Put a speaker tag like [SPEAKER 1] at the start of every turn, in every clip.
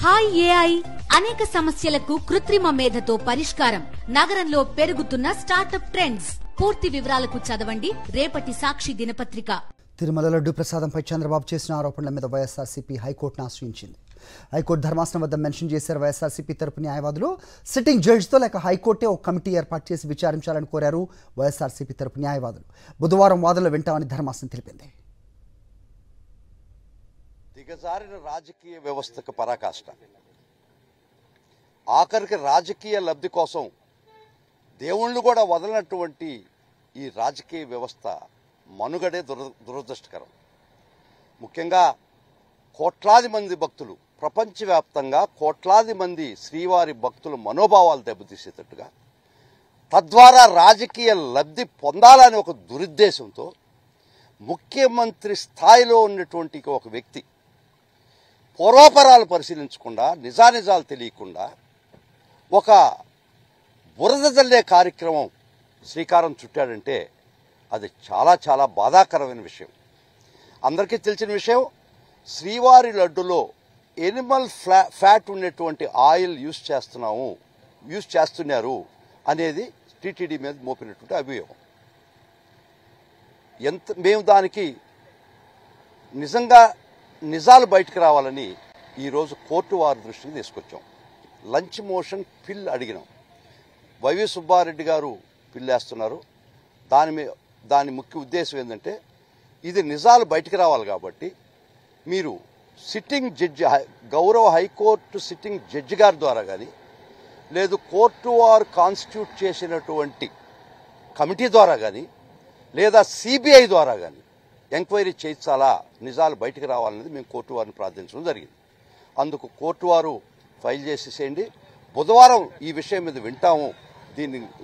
[SPEAKER 1] Hi AI అనేక సమస్యలకు కృత్రిమ మేధతో పరిష్కారం. నగరంలో పెరుగుతున్న స్టార్టప్ ట్రెండ్స్. పూర్తి వివరాలకు చదవండి రేపటి సాక్షి దినపత్రిక.
[SPEAKER 2] తిరుమల లడ్డు ప్రసాదంపై చంద్రబాబు చేసిన ఆరోపణల మీద వైఎస్ఆర్సీపీ హైకోర్టును ఆశ్రయించింది. హైకోర్టు ధర్మాసనం వద్ద మెన్షన్ చేశారు వైఎస్ఆర్సీపీ తరపు న్యాయవాదులు. సిట్టింగ్ జడ్జితో లేక హైకోర్టే ఒక కమిటీ ఏర్పాటు చేసి విచారించాలని కోరారు వైఎస్ఆర్సీపీ తరపు న్యాయవాదులు. బుధవారం వాదనలు వింటామని ధర్మాసనం తెలిపింది.
[SPEAKER 3] దిగజారిన రాజకీయ వ్యవస్థకు పరాకాష్ట. ఆఖరికి రాజకీయ లబ్ధి కోసం దేవుళ్ళు కూడా వదలనటువంటి ఈ రాజకీయ వ్యవస్థ మనుగడే దురదృష్టకరం. ముఖ్యంగా కోట్లాది మంది భక్తులు, ప్రపంచవ్యాప్తంగా కోట్లాది మంది శ్రీవారి భక్తుల మనోభావాలు దెబ్బతీసేటట్టుగా, తద్వారా రాజకీయ లబ్ధి పొందాలని ఒక దురుద్దేశంతో ముఖ్యమంత్రి స్థాయిలో ఉన్నటువంటి ఒక వ్యక్తి పూర్వాపరాలు పరిశీలించకుండా, నిజానిజాలు తెలియకుండా ఒక బురద జల్లే కార్యక్రమం శ్రీకారం చుట్టాడంటే అది చాలా చాలా బాధాకరమైన విషయం. అందరికీ తెలిసిన విషయం, శ్రీవారి లడ్డులో ఎనిమల్ ఫ్యాట్ ఉన్నటువంటి ఆయిల్ యూజ్ చేస్తున్నారు అనేది టీటీడీ మీద మోపినటువంటి అభియోగం. మేము దానికి నిజాలు బయటకు రావాలని ఈరోజు కోర్టు వారి దృష్టికి తీసుకొచ్చాం. లంచ్ మోషన్ పిల్ అడిగినాం. వైవి సుబ్బారెడ్డి గారు పిల్ వేస్తున్నారు. దాని ముఖ్య ఉద్దేశం ఏంటంటే, ఇది నిజాలు బయటకు రావాలి కాబట్టి మీరు సిట్టింగ్ జడ్జి, గౌరవ హైకోర్టు సిట్టింగ్ జడ్జి గారి ద్వారా కానీ, లేదు కోర్టు వారు కాన్స్టిట్యూట్ చేసినటువంటి కమిటీ ద్వారా కానీ, లేదా సిబిఐ ద్వారా కానీ ఎంక్వైరీ చేయించాలా, నిజాలు బయటకు రావాలనేది మేము కోర్టు వారిని ప్రార్థించడం జరిగింది. అందుకు కోర్టు వారు ఫైల్ చేసేసేయండి, బుధవారం ఈ విషయం మీద వింటాము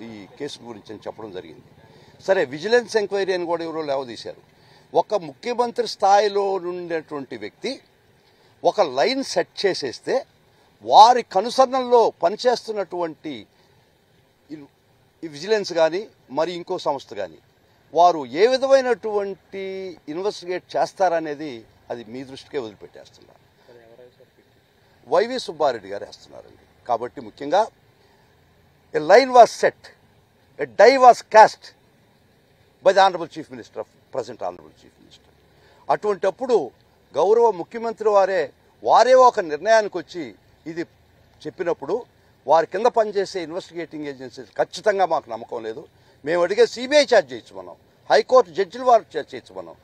[SPEAKER 3] ఈ కేసు గురించి అని చెప్పడం జరిగింది. సరే, విజిలెన్స్ ఎంక్వైరీ అని కూడా ఎవరో లేవదీశారు. ఒక ముఖ్యమంత్రి స్థాయిలో ఉండేటువంటి వ్యక్తి ఒక లైన్ సెట్ చేసేస్తే వారి కనుసరణల్లో పనిచేస్తున్నటువంటి విజిలెన్స్ కానీ మరి ఇంకో సంస్థ కానీ వారు ఏ విధమైనటువంటి ఇన్వెస్టిగేట్ చేస్తారనేది అది మీ దృష్టికే వదిలిపెట్టేస్తున్నారు. వైవి సుబ్బారెడ్డి గారు వేస్తున్నారండి. కాబట్టి ముఖ్యంగా a line was set, a die was cast by the honourable chief minister of present honourable chief minister. అటువంటప్పుడు గౌరవ ముఖ్యమంత్రి వారే ఒక నిర్ణయానికి వచ్చి ఇది చెప్పినప్పుడు వారి కింద పనిచేసే ఇన్వెస్టిగేటింగ్ ఏజెన్సీస్ ఖచ్చితంగా మాకు నమ్మకం లేదు. మేము అడిగే సిబిఐ ఛార్జ్ చేయొచ్చు, మనం హైకోర్టు జడ్జిల వారు ఛార్జ్ చేయొచ్చు, మనం